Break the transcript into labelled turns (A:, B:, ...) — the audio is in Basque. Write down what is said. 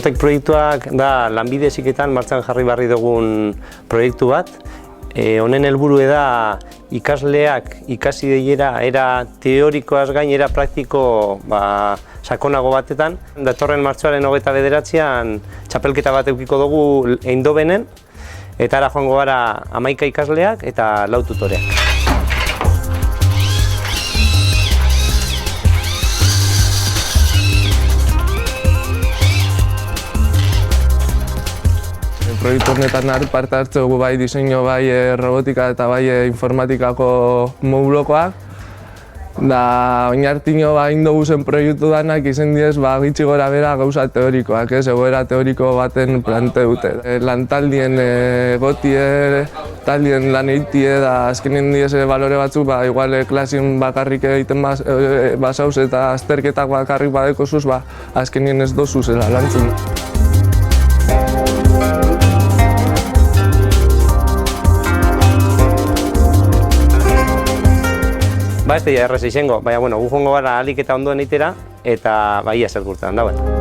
A: Protek proiektuak da lanbide heziketan martxan jarri barri dugun proiektu bat. Honen helburua da ikasleak ikasi deiera era teorikoaz gain era praktiko sakonago batetan. Datorren martxoaren 29an txapelketa bat edukiko dugu Eindhovenen, eta ara joango gara 11 ikasleak eta 4 tutoreak.
B: Proiektu honetan parte hartzeko bai diseinu, bai robotika eta bai informatikako modulokoak. Oinartino Eindhoven proiektu danak izen diez gitxi gora bera gauza teorikoak, egoera teoriko baten plante dute. Lantaldien egotie, taldien lan egitie da azkenen diez balore batzuk, igual klasin bakarrik egiten basauz eta azterketak bakarrik badekozuz, azkenen ez dozuzela lantzen.
A: Ez da errez izango, baina gu joango gara ahalik eta ondoen eitera, eta ia zer gurtan dauen.